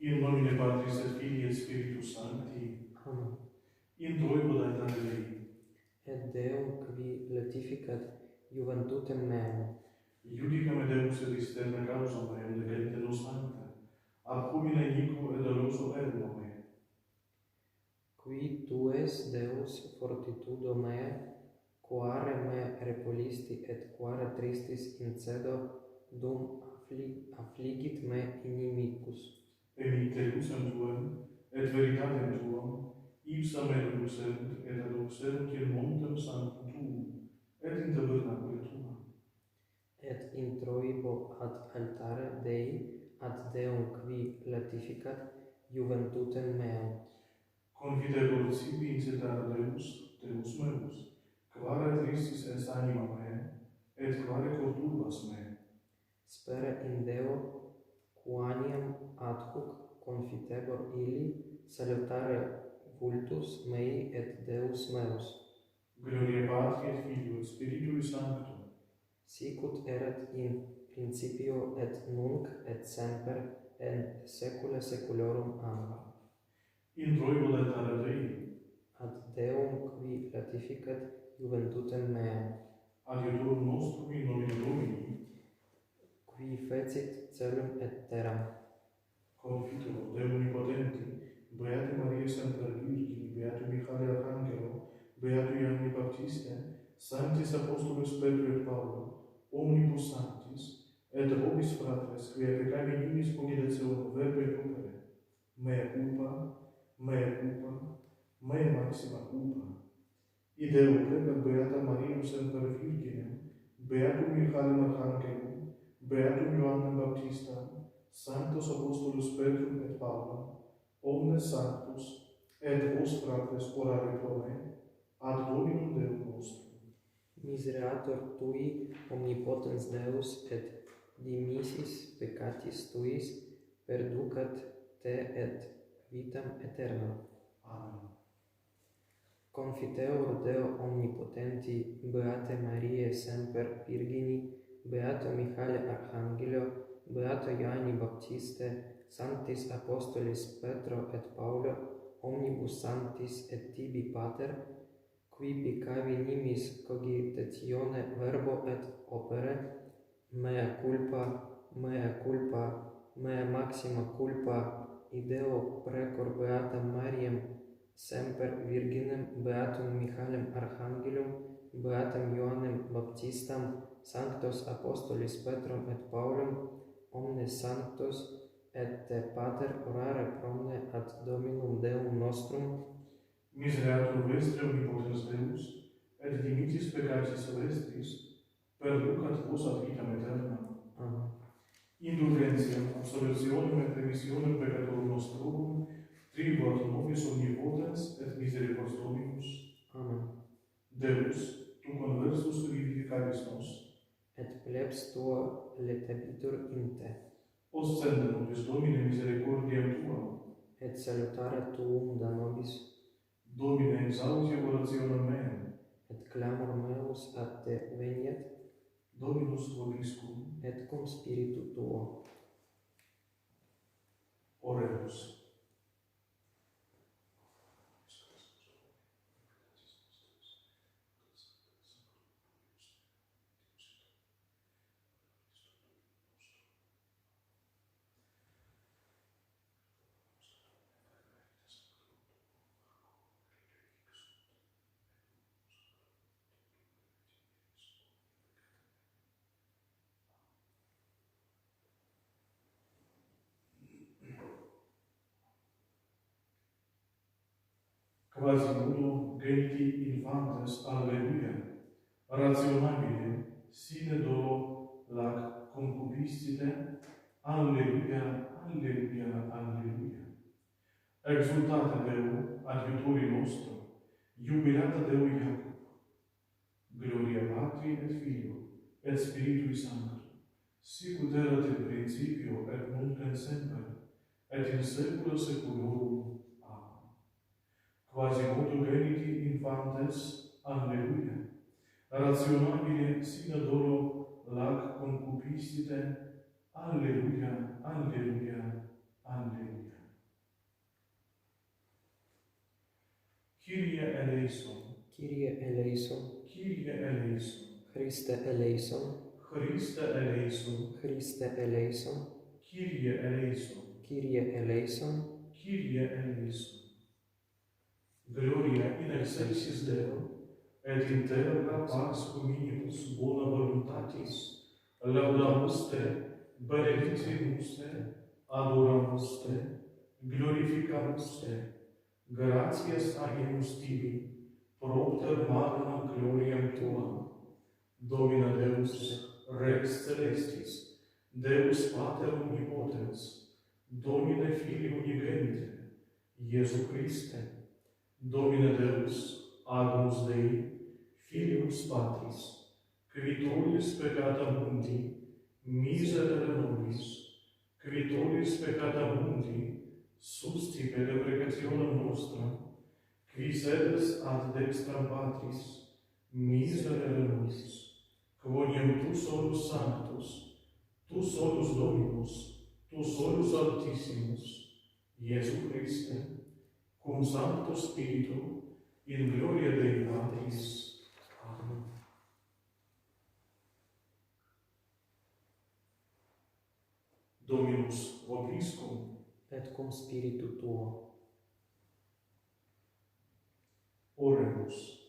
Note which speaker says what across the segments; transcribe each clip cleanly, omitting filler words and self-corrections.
Speaker 1: In nomine Patris et Filii et Spiritus Sancti.
Speaker 2: Amen.
Speaker 1: In troibo daetare Dei.
Speaker 2: Et Deum qui latificat juventutem meam,
Speaker 1: Iudicame Deus et externa causa meam decente nos sancta, ab homine iniquo et doloso ergo me.
Speaker 2: qui tu es Deus fortitudo mea, quare me repolisti et quare tristis incedo, dum affligit me inimicus.
Speaker 1: Emite lucem tuam, et veritatem tuam, ipsa me reducent, et aduxerunt in montem sanctum tuum, et in tabernacule tuam.
Speaker 2: Et introibo ad altare Dei, ad Deum qui latificat juventutem meam.
Speaker 1: Confidebor sibi incitare Deus, Deus meus, quare tristis est anima mea, et quare cor turbas mea.
Speaker 2: Spere in Deo, quaniam ad hoc confitebor illi, salutare vultus mei et Deus meus.
Speaker 1: Gloria Patri et Filio et Spiritui Sancto.
Speaker 2: Sicut erat in principio et nunc et semper et saecula saeculorum. Amen.
Speaker 1: In troibo daetare Dei.
Speaker 2: Ad Deum qui latificat juventutem meam,
Speaker 1: Adiutorum nostrum in nomine Domini.
Speaker 2: qui fecit celum et terram.
Speaker 1: Confiteor Deo Omnipotenti, Beate Maria Semper Virgini, Beatum Michael Arcangelo, Beatum Ioanni Baptiste, Sanctis Apostolos Petro et Paulo, omnibus sanctis, et vobis fratres, quia peccavi nimis cogitationem verbo et opere, mea culpa, mea maxima culpa. Ideo pregat Beata Maria Semper Virginem, Beatum Michaelem Archangelum, Beatum Ioannem Baptistam, Sanctos Apostolos Petrum et Paulum, omnes sanctus, et vos fratres orare pro me, ad Dominum Deum nostrum.
Speaker 2: Misereatur tui omnipotens Deus et dimissis peccatis tuis perducat te et vitam aeternam.
Speaker 1: Amen.
Speaker 2: Confiteor Deo Omnipotenti, Beate Mariae Semper Virgini, Beato Michael Archangelo, Beato Ioanni Baptiste, Sanctis Apostolis Petro et Paulo, omnibus sanctis et tibi Pater, qui peccavi nimis cogitatione verbo et opere, mea culpa, mea maxima culpa, ideo precor Beatam Mariam Semper Virginem, Beatum Michaelem Archangelum, Beatam Ioannem Baptistam, Sanctos Apostolis Petrum et Paulum, omnes sanctos, et te Pater orare pro me ad Dominum Deum nostrum.
Speaker 1: Misereatur vestre omnipotens Deus, et dimittis peccatis celestis, perducat vos ad vitam aeternam.
Speaker 2: Amen.
Speaker 1: Indulgentiam, absolutionem et remissionem peccatorum nostrorum, tribuat nobis omnipotens et misericors Dominus.
Speaker 2: Amen.
Speaker 1: Deus, tu conversus vivificaris nos,
Speaker 2: Et plebs tua letabitur in te,
Speaker 1: oscende nobis Domine misericordiam tuam,
Speaker 2: et salutare tuum da nobis,
Speaker 1: Domine exaudi orationem meam,
Speaker 2: et clamor meus ad te veniet,
Speaker 1: Dominus vobiscum.
Speaker 2: et cum spiritu tuo.
Speaker 1: Oremus. Quasimodo geniti infantes, alleluia, rationabile, sine dolo lac concupiscite, alleluia, alleluia, alleluia. Exultate Deo, adiutori nostro, jubilata Deo Iacob. Gloria Patri et Filio, et Spiritui Sancto, sicut erat in principio et nunc et semper, et in saecula saeculorum. Quasimodo geniti infantes, alleluia, rationabile sine dolo lac concupiscite, alleluia, alleluia, alleluia. Kyrie eleison,
Speaker 2: Kyrie eleison,
Speaker 1: Kyrie eleison,
Speaker 2: Christe eleison,
Speaker 1: Christe eleison,
Speaker 2: Christe eleison,
Speaker 1: Kyrie eleison,
Speaker 2: Kyrie eleison,
Speaker 1: Kyrie eleison. Gloria in excelsis Deo, et in terra pax hominibus bona voluntatis, laudamus te, benedicimus te, adoramus te, glorificamus te, gratias agimus tibi, propter magnam gloriam tuam. Domine Deus, Rex Celestis, Deus Pater Omnipotens, Domine Filii Unigenite, Iesu Christe, Domine Deus, Agnus Dei, Filius Patris, qui tollis peccata mundi, miserere nobis, qui tollis peccata mundi, sustipe deprecationem nostram, qui sedes ad dextram Patris, miserere nobis, quoniam tu solus sanctus, tu solus Dominus, tu solus Altissimus, Iesu Christe, cum Sancto Spiritu, in gloria Dei Patris. Amen. Dominus vobiscum,
Speaker 2: et cum spiritu tuo.
Speaker 1: oremus.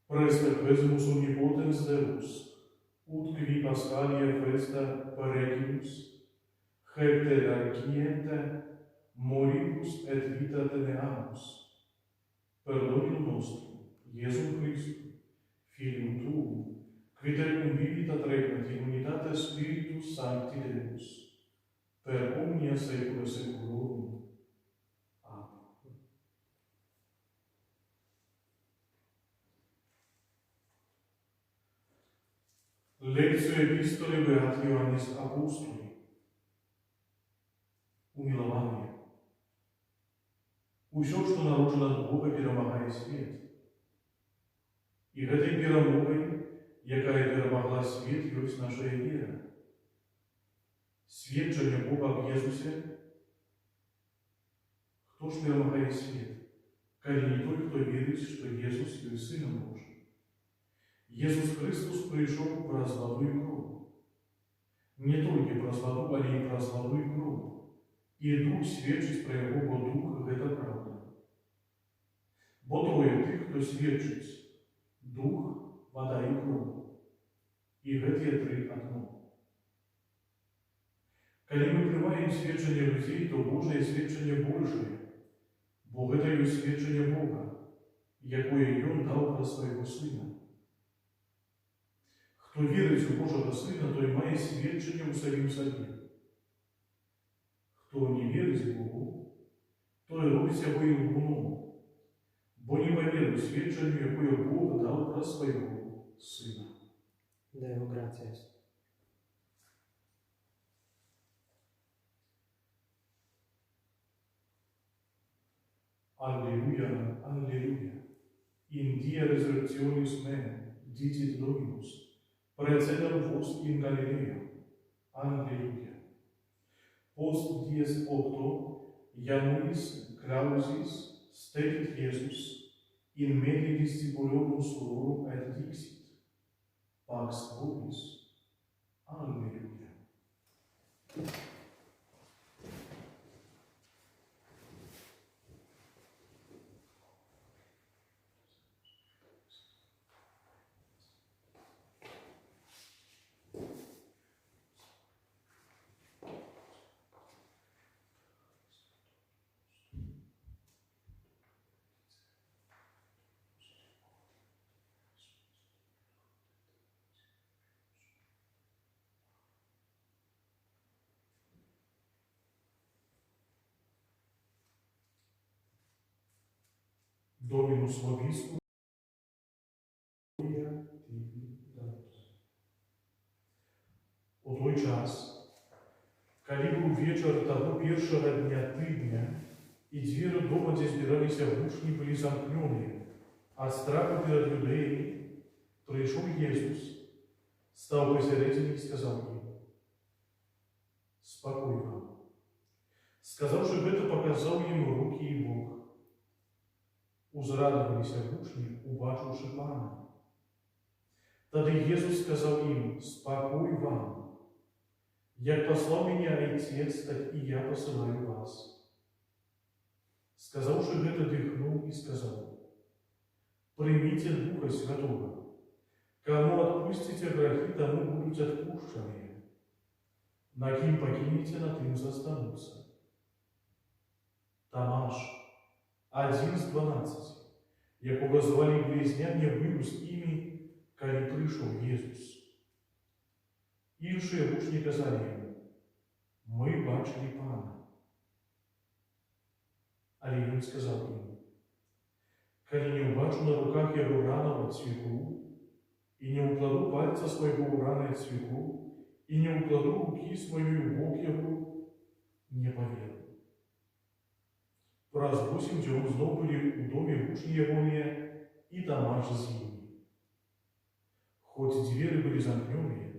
Speaker 1: Praesterquesimus omnipotens Deus, ut qui Paschalia festa paregimus, hecte largiente moribus et vita teneamus, per Dominum nostrum, Iesum Christum, Filium Tuum, qui te convivit regnet in unitate Spiritus Sancti Deus, per omnia saecula saeculorum. Amen. Lectio Epistolae Beati Ioannis Apostoli. Умилование. Усё, что наружно от Бога, перемагає світ. І гэтай перамогай, якая перамагла свет, ёсць нашая вера. Сведчанне Бога об Езусе. Хто ж перамагае свет, калі не той, хто верыць, што Езус ёсць Сынам Божым? Езус Христос прыйшоў праз ваду і кроў. Не толькі праз ваду, але і праз ваду і кроў. І Дух сведчыць пра яго, бо Дух – гэта правда. Бо трое тых, хто сведчыць – Дух, вада і кроў. І гэтыя тры адно. Калі мы прымаем сведчанне людзей, то Божае сведчанне большае, бо гэта ёсць сведчанне Бога, якое Ён даў пра свайго Сына. Хто верыць у Божага Сына, той мае сведчанне ў самім сабе. Хто не верыць Богу, той робіць яго і лгуном, бо не паверыў сведчанню, якое Бог даў пра свайго Сына.
Speaker 2: Deo gratias.
Speaker 1: Alleluia, alleluia. In die resurrectionis mea, dicit Dominus, praecedam vos in Galilea. Alleluia. Post dies octo, Januis Clausis stedit Iesus in medie discipulorum suorum et dixit: Pax vobis. Alleluia. Dominus vobiscum, gloria tibi damus. У той час, калі быў вечар таго першага дня тыдня, і дзверы дома, дзе збіраліся вучні, былі замкнёныя, ад страху перад юдэямі, прыйшоў Езус, стаў пасярэдзіне і сказаў ім: «Спакой вам». Сказавши гэта, паказаў ім рукі і бок. Узрадаваліся вучні, убачыўшы Пана. Тады Езус сказаў ім: «Спакой вам! Як паслаў мяне Айцец, так і я пасылаю вас». Сказаўшы гэта, дыхнуў і сказаў: «Прыміце Духа Святога. Каму адпусціце грахі, таму будуць адпушчаныя. На кім пакінеце, на тым застануцца». Тамаш, адзін з 12, якога звалі Блізняк, не быў з імі, калі прыйшоў Езус. Іншыя вучні казалі яму: «Мы бачылі Пана». Але ён сказаў ім: «Калі не ўбачу на руках яго ранаў ад цвіку, і не ўкладу пальца свайго ў раны ад цвіку, і не ўкладу рукі сваёй у бок яго, не паверу». Праз 8 дзён зноў былі ў доме вучні ягоныя і Тамаш з імі. Хоць дзверы былі замкнёныя,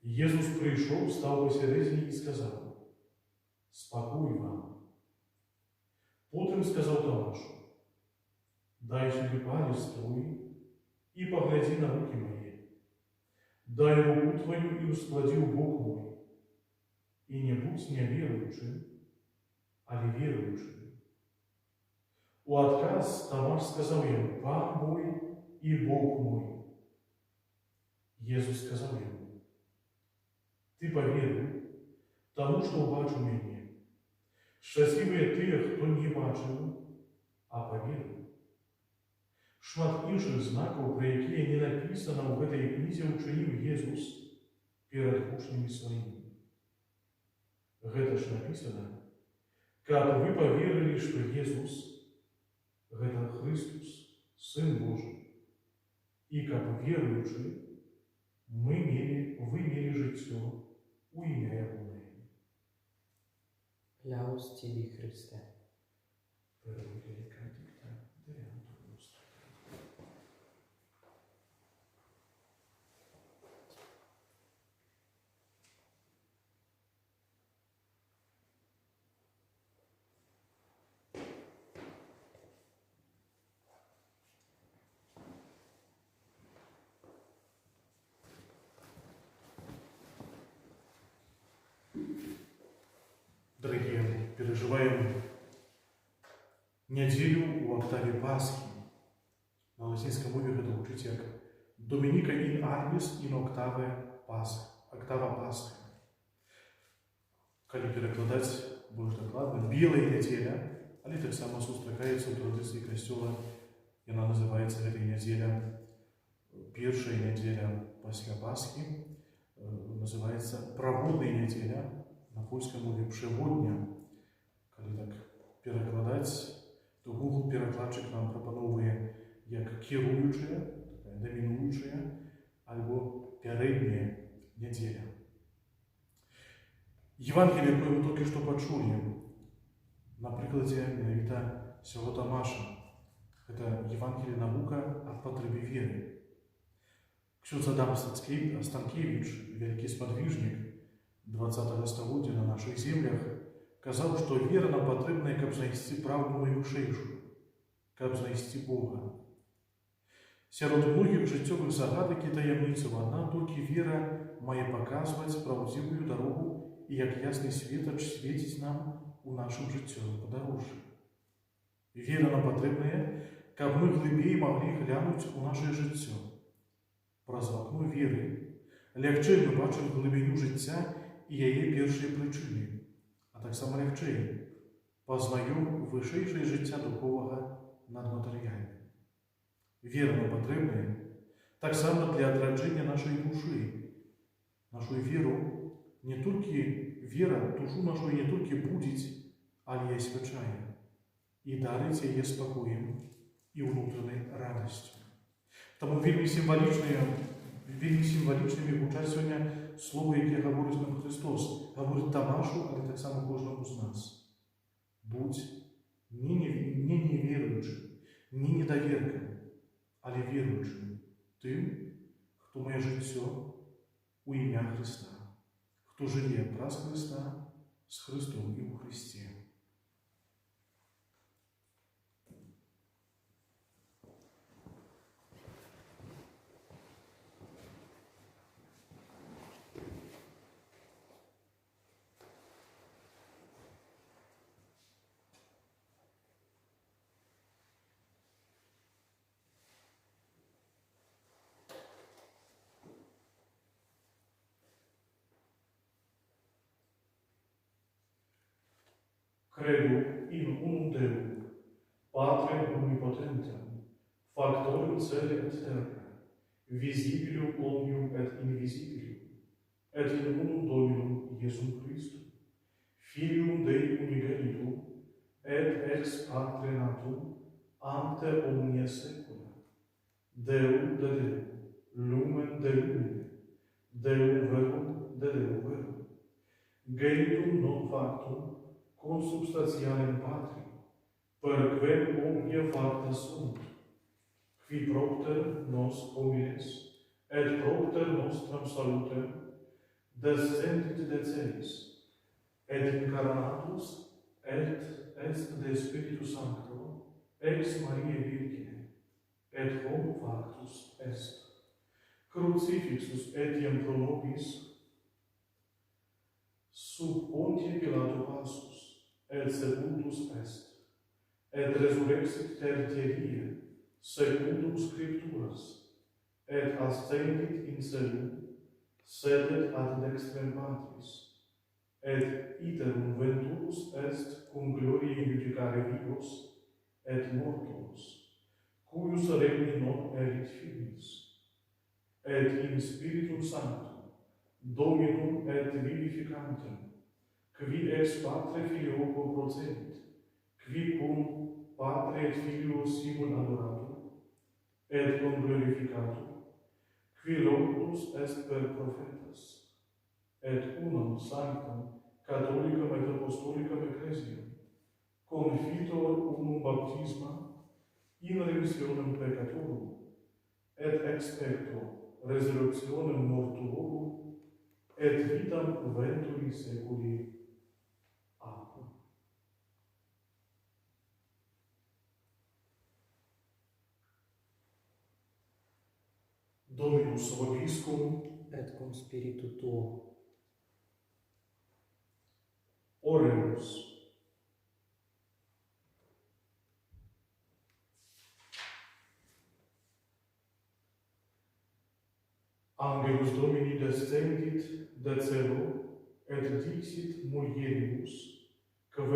Speaker 1: Езус прыйшоў, стаў пасярэдзіне і сказаў: «Спакой вам». Потым сказаў Тамашу: «Дай сюды палец твой і паглядзі на рукі мае. Дай руку твою і ўскладзі ў бок мой. І не будзь няверуючым, але веруючым». У адказ Тамаш сказаў яму: «Пан мой і Бог мой». Езус сказаў яму: «Ты паверыў, таму што ўбачыў мяне. Шчаслівыя тыя, хто не бачыў, а паверыў». Шмат іншых знакаў, пра якія не напісана ў гэтай кнізе, учыніў Езус перад вучнямі сваімі. Гэта ж напісана, каб вы паверылі, што Езус – гэта Христос, Сын Божий, і каб веруючы, вы мелі жыццё у імя Ягонае.
Speaker 2: Ляус Тебе, Христе.
Speaker 1: Дорогие, переживаем неделю у октаве Пасхи. На латинском мове это учить как Доминика ин Арбис ин октаве Пасха. Октава Пасха. Коли перекладать больше докладно, белая неделя, але так само сустракаецца ў традыцыі касцёла, яна называецца этой неделя, первая неделя пасля Пасхи, называется праводная неделя. На польском мове «пшеводня». Калі так перакладаць, то Google перакладчык нам прапаноўвае як кіруючая, такая дамінуючая, альбо пярэдняя неделя. Евангелие, якое мы толькі што пачулі, на прыкладзе менавіта сяго Тамаша, гэта Евангелие навука аб патрэбе веры. Ksiądz Адам Станкевич, вялікі спадвижник 20 стагоддзя на наших землях, казаў, што вера нам патрэбная, каб знайсці праўду найвышэйшую, каб знайсці Бога. Сярод многіх жыццёвых загадак і таямніцаў адна толькі вера мае паказваць праўдзівую дарогу і як ясны светач свеціць нам у нашым жыццёвым падарожжы. Вера нам патрэбная, каб мы глыбей маглі глянуць у нашае жыццё. Праз вакно веры лягчэй мы бачым глыбіню жыцця і яе першыя прычыны, а таксама лягчэй пазнаём вышэйшае жыцця духовага над матэрыяльным. Вера нам патрэбная таксама для адраджэння нашай душы. Нашу веру не толькі вера душу нашу не толькі будзіць, але і асвячае і дарыць яе спакоем і ўнутранай радасцю. Таму вельмі сімвалічнымі гучаць сёння словы, якія гаворыць нам Христос, гаворыць Тамашу, але таксама кожнаму з нас. Будь не неверуючым, не недаверкам, але веруючым, тым, хто мае жыццё у імя Христа, хто жыве праз Христа С Христом і у Христі. Credo in unum Deum, Patrem omnipotentem, factorem celi et terrae, visibilium omnium et invisibilium, et in unum Dominum Iesum Christum, Filium Dei unigenitum, et ex Patre natum, ante omnia saecula, Deum de Deum, lumen de lumine, Deum verum de Deum verum, genitum non factum, consubstantialem Patrim, per quem omnia facta sunt, qui propter nos homines, et propter nostram salutem, descendit de celis, et incarnatus, et est de Spiritus Sancto, ex Mariae Virgine, et homo factus est. Crucifixus etiam pro nobis, sub Pontie Pilato passus, et sepultus est, et resurrexit tertiarie, secundum Scripturas, et ascendit in celum, sedet ad dextrem Patris, et iterum venturus est cum gloriae judicare vivos et mortuos, cuius regni non erit finis, et in Spiritum Sanctum, Dominum et vivificantem, qui ex Patre Filioque procedit, qui cum Patre et Filio simul adoratur, et cum glorificatur, qui locutus est per prophetas, et unam sanctam, catholicam et apostolicam ecclesiam, confitor unum baptisma, in remissionem peccatorum, et expecto resurrectionem mortuorum, et vitam venturi seculi. Amen. Dominus vobiscum,
Speaker 2: et cum spiritu tuo.
Speaker 1: oremus. Angelus Domini descendit de celo, et dixit mulieribus, quem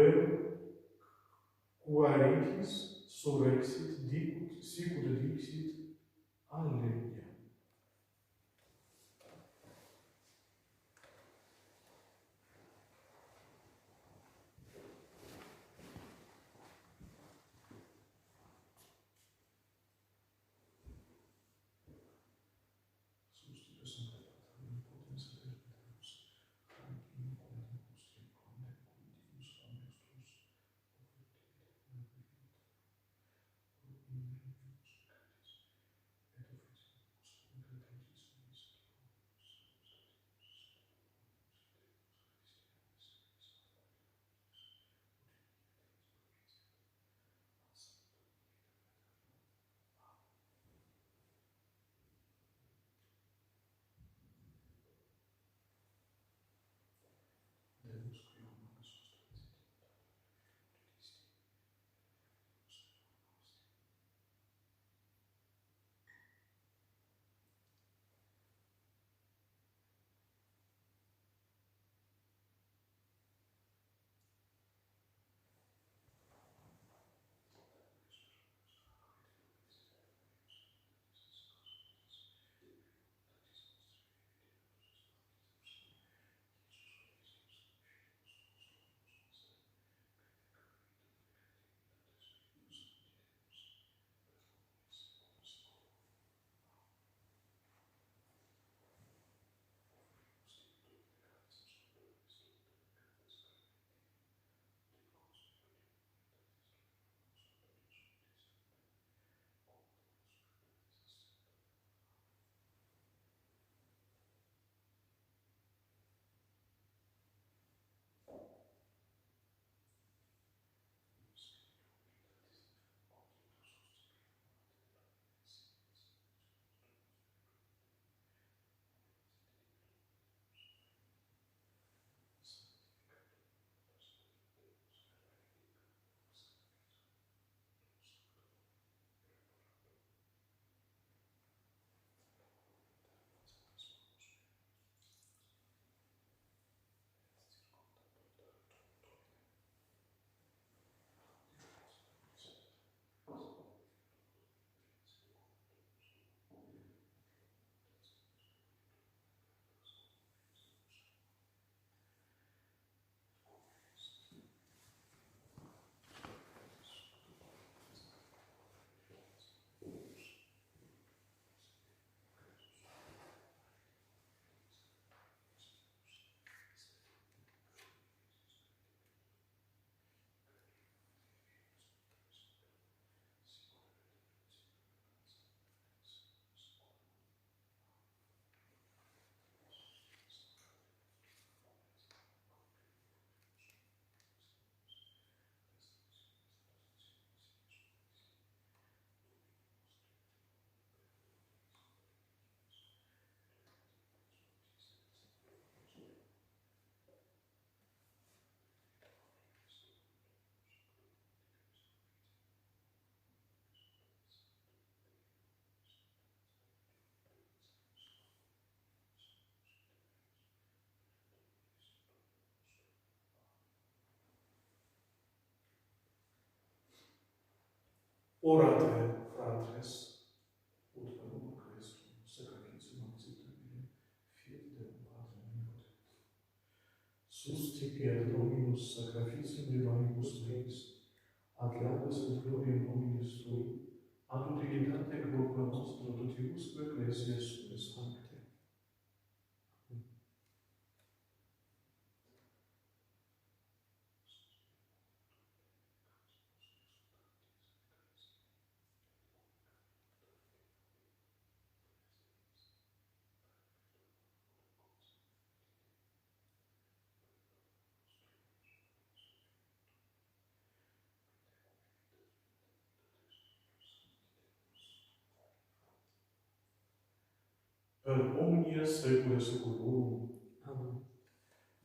Speaker 1: quaeritis surrexit dicut, sicut dixit, Alleluia. Orate, fratres, ut per uno Christum, sacrificium acceptabile, fiat Deum Patrem omnipotent. Suscipiat Dominus sacrificium divinibus meis, ad laudes et gloriam nominis Tui, ad utilitate gloria nostra totiusque ecclesiae sue sancte. Per omnia saecula saeculorum,
Speaker 2: Amen.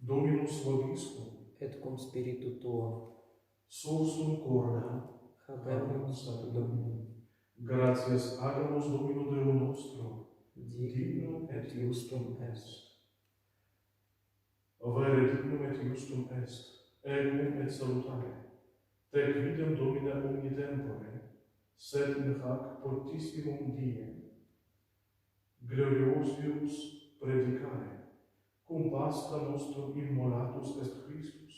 Speaker 1: Dominus vobiscum,
Speaker 2: Et cum spiritu tuo,
Speaker 1: sursum corda,
Speaker 2: habemus ad Dominum,
Speaker 1: gratias agamus Domino Deo nostro,
Speaker 2: dignum et justum est.
Speaker 1: vere dignum et justum est, egum et salutare, te quidem Domine omni tempore, sed in hac fortissimum die, gloriosius predicare, cum Pascha nostrum immolatus est Christus,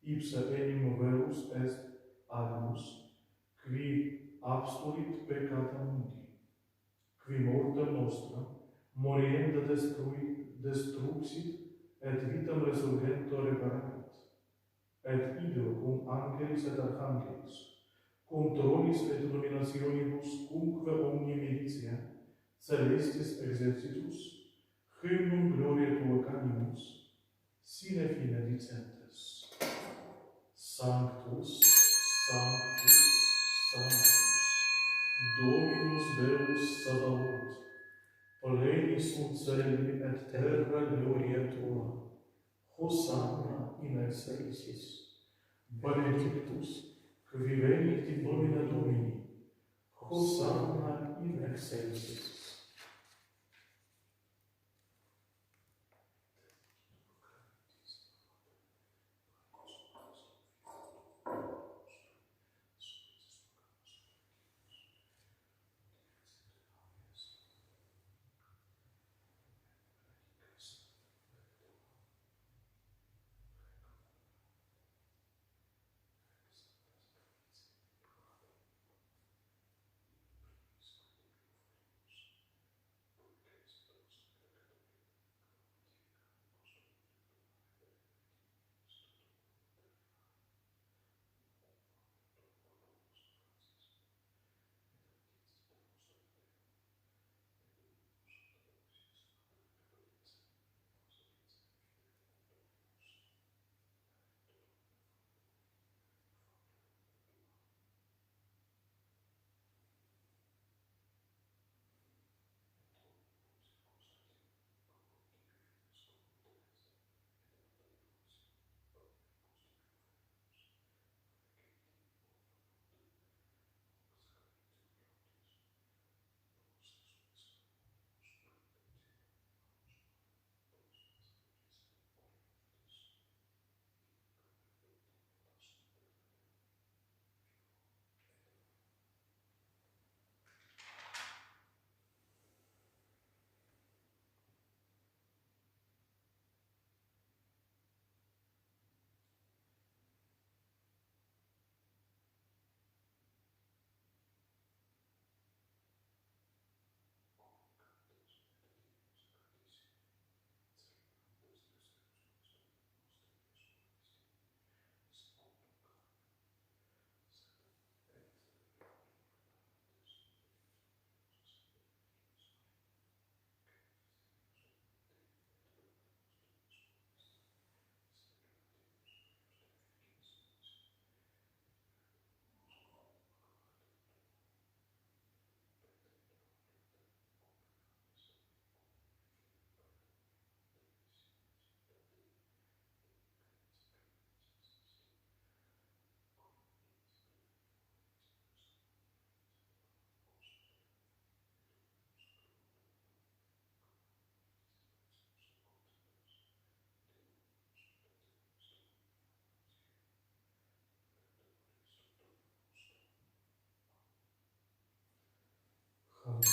Speaker 1: ipsa enim verus est agnus, qui abstulit peccata mundi, qui mortem nostra, morienda destruxit, et vitam resurgento reparavit, et ideo cum angelis et archangelis, cum tronis et dominationibus cumque omni militia, celestis exercitus, hymnum gloria tua canimus, sine fine dicentes. Sanctus, Sanctus, Sanctus, Dominus Deus Sabaoth, plenis sunt celi et terra gloria tua. Hosanna in excelsis. Benedictus, qui venit in nomine Domini. Hosanna in excelsis. Hallelujah.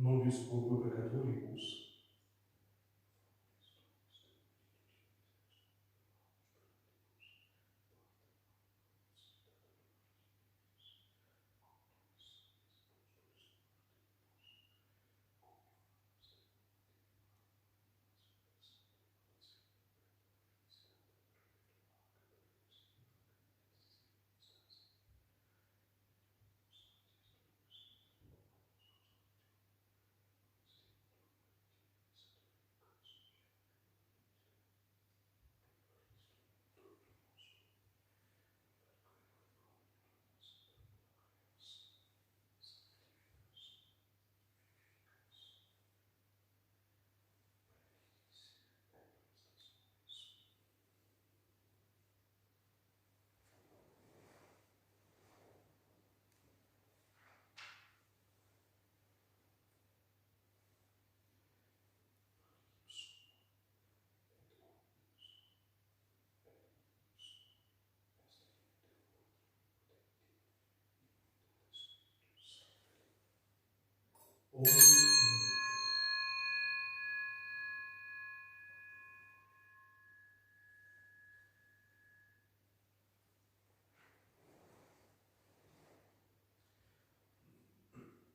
Speaker 1: nobis purgo peccatoribus,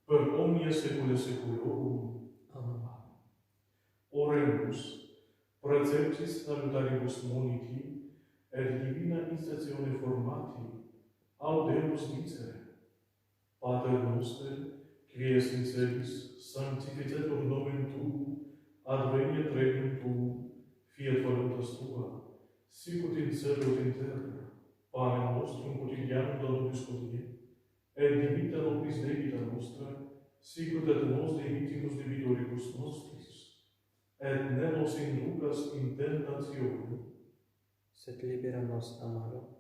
Speaker 1: per omnia saecula saeculorum.
Speaker 2: Amen.
Speaker 1: Oremus, preceptis salutaribus moniti, et divina instatione formati, audemus dicere. Pater noster, qui es in celis, sanctificetur nomen tuum, adveniat regnum tuum, fiat voluntas tua, sicut in cielo et in terra. Panem nostrum quotidianum da nobis hodie, et dimita nobis debita nostra, sicut et nos dimitimus debitoribus nostris, et ne nos inducas in tentationem,
Speaker 2: Sed libera nos a malo.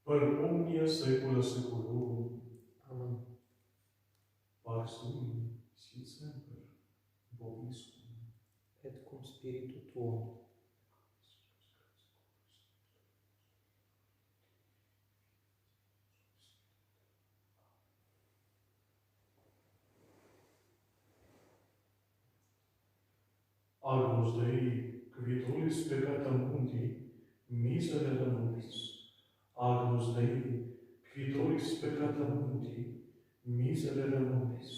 Speaker 1: per omnia saecula saeculorum.
Speaker 2: Amen.
Speaker 1: Pax tui, sit semper, vobiscum.
Speaker 2: Et cum spiritu tuo.
Speaker 1: Agnus Dei, qui tollis peccata mundi, miserere nobis. Agnus Dei, qui tollis peccata mundi, miserere nobis.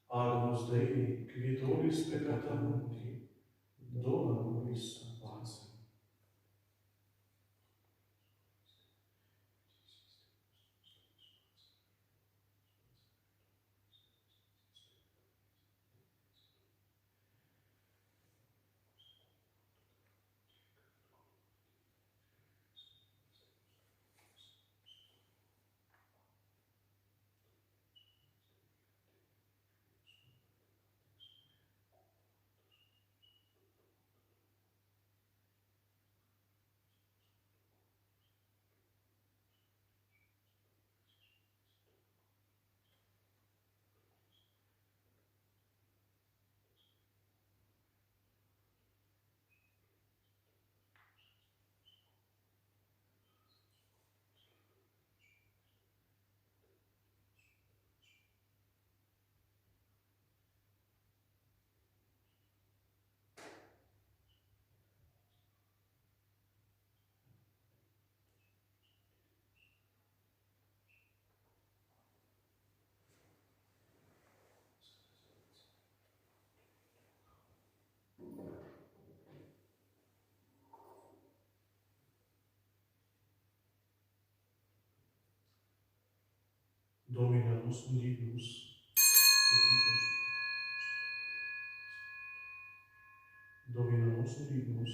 Speaker 1: Agnus Dei, qui tollis peccata mundi, dona nobis pacem. Domine nos unibus, ut inter Domine nos unibus,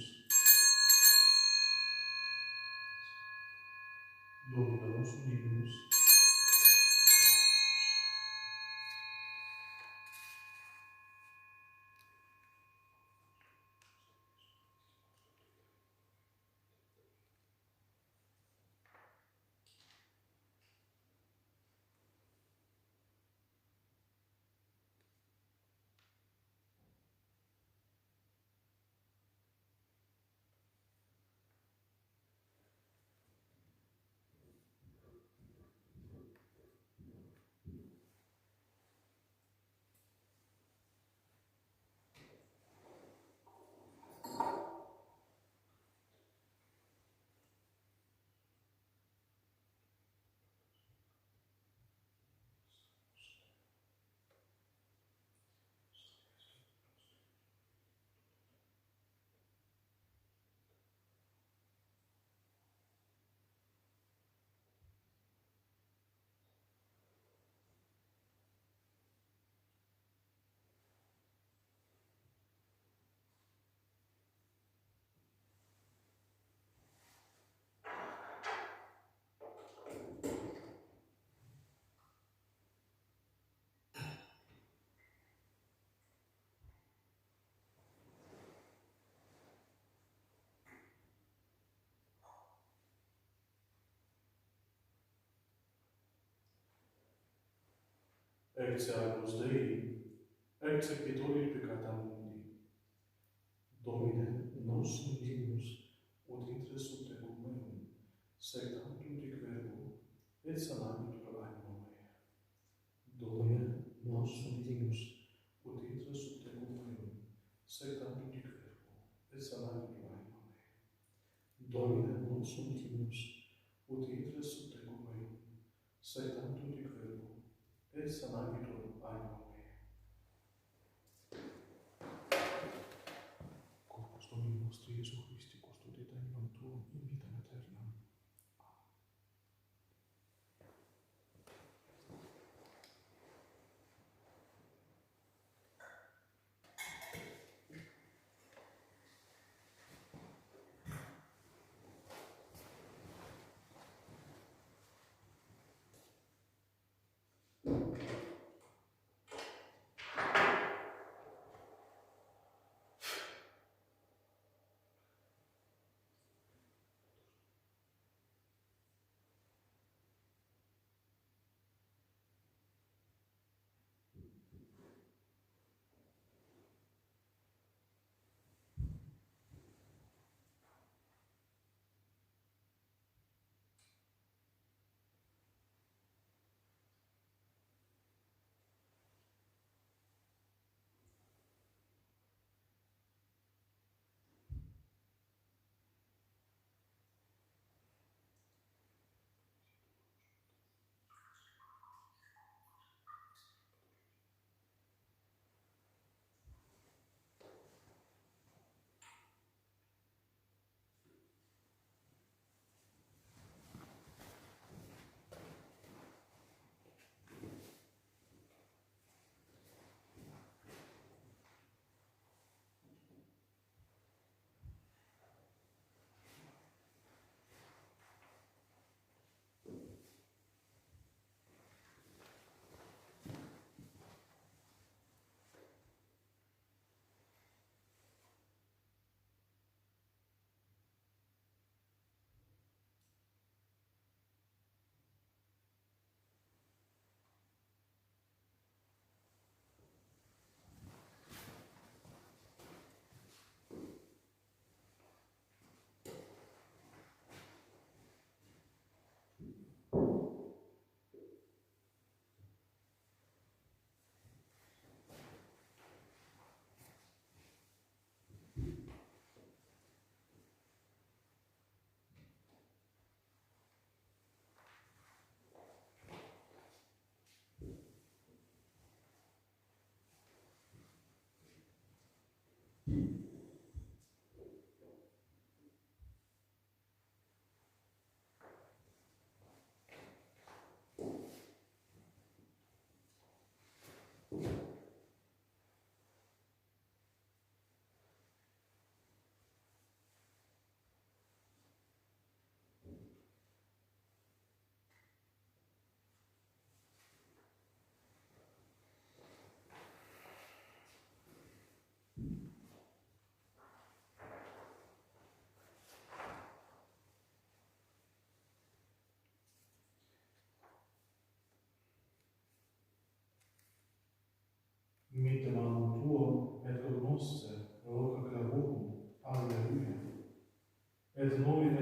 Speaker 1: Domine nos unibus, ecce agnus Dei, ecce qui tollit peccata mundi. Domine, nos unibus, ut intres sub tecum meum, sed tantum dic verbo, et sanabitur anima mea. Domine, nos unibus, ut intres sub tecum meum, sed tantum dic verbo, et sanabitur anima mea. Domine, nos unibus, ut intres sub tecum meum, sed tantum dic verbo, et sanabitur anima mea. Corpus Domini nostri Iesu Christi, custodit animam tuum in vitam aeternam.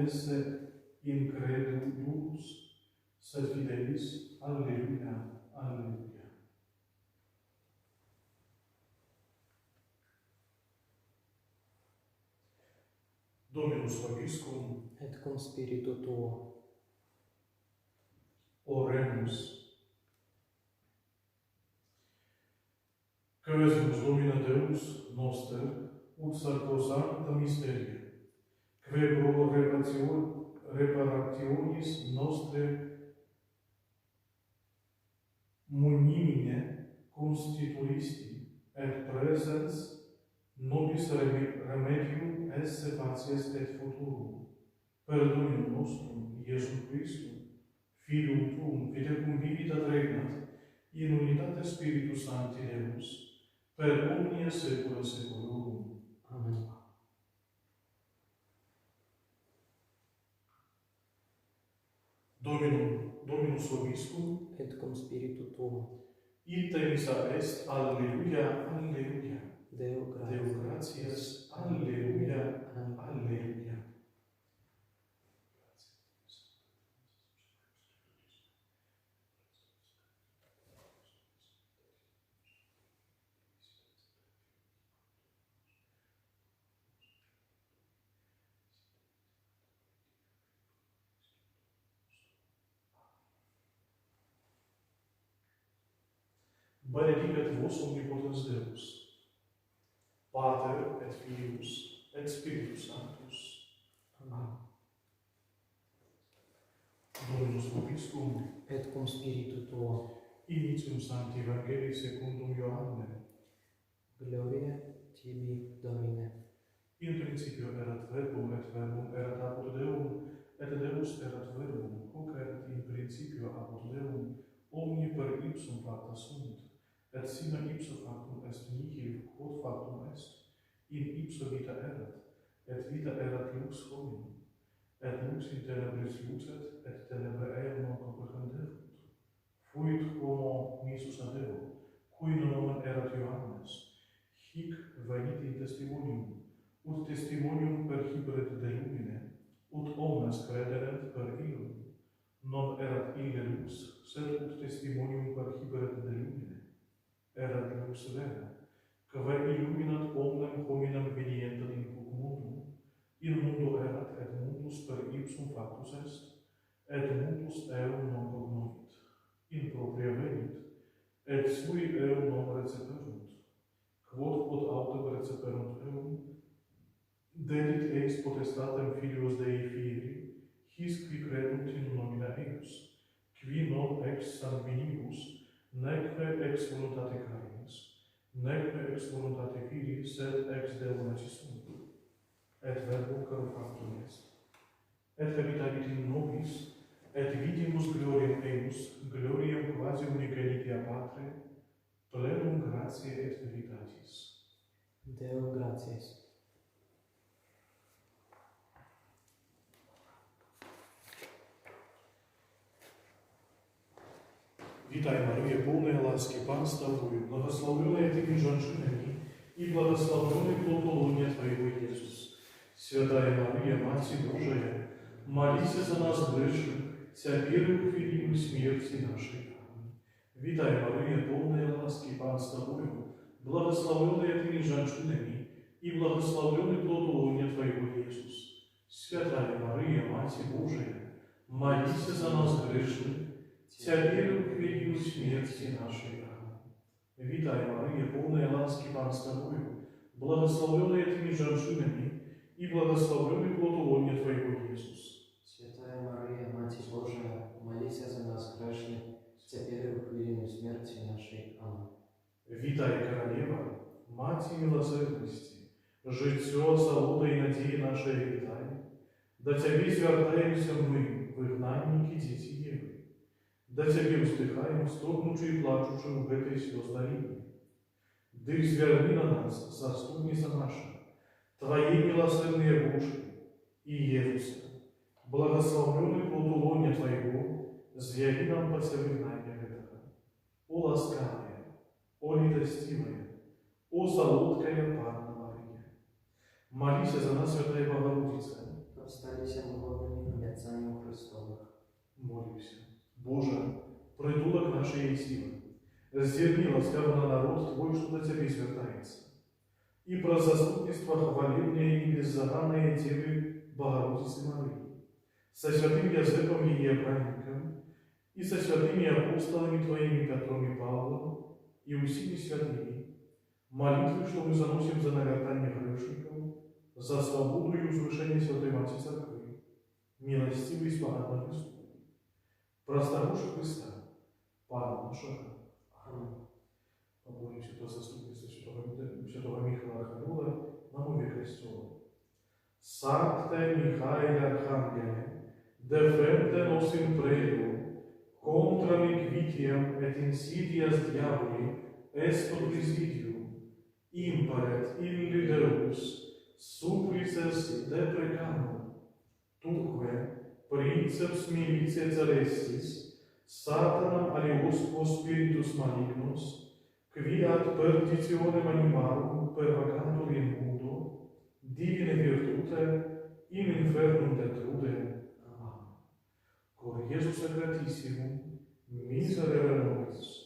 Speaker 1: esse incredulus, sed fidelis. Alleluia, alleluia. Dominus vobiscum,
Speaker 2: et cum spiritu tuo.
Speaker 1: oremus. Quesumus Domine Deus noster, ut sacrosanta mysteria, que pro reparationis nostre munimine constituisti, et presens nobis remedium esse facies et futurum, per Dominum nostrum, Iesum Christum, Filium Tuum, vite cum vivit et regnat, in unitate Spiritus Sancti Deus, per omnia saecula saeculorum.
Speaker 2: Amen.
Speaker 1: Dominus vobiscum,
Speaker 2: Et cum spiritu tuo.
Speaker 1: ite missa est, alleluia, alleluia.
Speaker 2: Deo gratias.
Speaker 1: Deo gratias, alleluia, alleluia. Benedicat vos omnipotens Deus, Pater et Filius et Spiritus Sanctus.
Speaker 2: Amen.
Speaker 1: Dominus vobiscum,
Speaker 2: Et cum spiritu tuo.
Speaker 1: initium Sancti Evangelii secundum Ioannem.
Speaker 2: Gloria tibi, Domine.
Speaker 1: In principio erat verbum, et verbum erat apud Deum, et Deus erat verbum, hoc erat in principio apud Deum, omni per ipsum facta sunt, et sine ipso factum est nihil, quod factum est, in ipso vita erat, et vita erat lux hominum, et lux in tenebris lucet, et tenebrae eum non comprehenderunt. Fuit homo missus ad Deo, cui nomen erat Ioannes, hic venit in testimonium, ut testimonium perhiberet de lumine, ut omnes crederent per illum. Non erat ille lux, sed ut testimonium perhiberet de lumine. Erat lux vera, quae illuminat omnem hominem venientem in hoc mundum. In mundo erat, et mundus per ipsum factus est, et mundus eum non cognovit. In propria venit, et sui eum non receperunt. Quod quod autem receperunt eum, dedit eis potestatem Filios Dei fieri, his qui credunt in nomine eius, qui non ex sanguinibus, neque ex voluntate carnis, neque ex voluntate filii, sed ex Deo nacissunt. Et verbum caro factum est. Et habitavit in nobis, et vidimus gloriam eius, gloriam quasi unigenitia Patre, plenum gratiae et veritatis.
Speaker 2: Deo gratias.
Speaker 1: Витай, Мария, полная ласки, Пан с тобою, благословенная ты между женщинами, и благословенный плод лона Твоего, Иисус. Святая Мария, Мать Божия, молись за нас грешных, теперь и в великую смерти нашей. Аминь. Витай, Мария, полная ласки, Пан с тобою, благословенная ты между женщинами, и благословенный плод лона Твоего, Иисус. Святая Мария, Мать Божия, молись за нас грешных, теперь в великую смерти нашей. Аминь. Витай, Мария, полная ласки, Пан с тобою, благословенная ты между женщинами, и благословенный плод лона Твоего, Иисус.
Speaker 2: Святая Мария, Мать Божия, молись за нас грешных, теперь и в хвилину смерти нашей. Аминь.
Speaker 1: Витай, Королева, Мать милосердности, житье, свобода и надея нашей витай. До Тебе звертаемся мы, выгнанники, дети Евы. До Тебе вздыхаем, стогнучи и плачучи в этой слездарине. Дых зверни на нас, заступница наша, Твои милосердные Божии, и Иисуса, благословенный плод лона Твоего, зъяви нам посервинание этого. О ласкавая, о литостивая, о солодкая Панна Мария, молись за нас, Святая Богородица,
Speaker 2: остались годными обетованию Христовых.
Speaker 1: Молимся. Боже, притулок нашей силы, зерни ласкаво на народ Твой, что до Тебе звертается. И про заступничество хвалебное и беззаганное Тебе, Богородицы Марии, со святым Языком и Епраником, и со святыми апостолами Твоими Петром и Павлом, и усими святыми, молитвы, что мы заносим за наготание грешников, за свободу и возвышение Святой Матери Церкви, милостивый и спогадно Христу. Просторожа Христа, Пана нашего. Аминь. Помолимся про заступницу святого Михаила Архангела на мове Христовой. Sancte Michael Arcangele, defende nos in prego, contra liquitiam et insidias diaboli, est presidium, imparet illi Deus, supplices deprecamur, tuque, princeps militiae celestis, Satanam aliosquo spiritus malignus, qui ad perditionem animarum pervagantur in mundo, divine virtute in infernum detrudem. Amen. Cor Iesus sacratissimum, miserere nobis.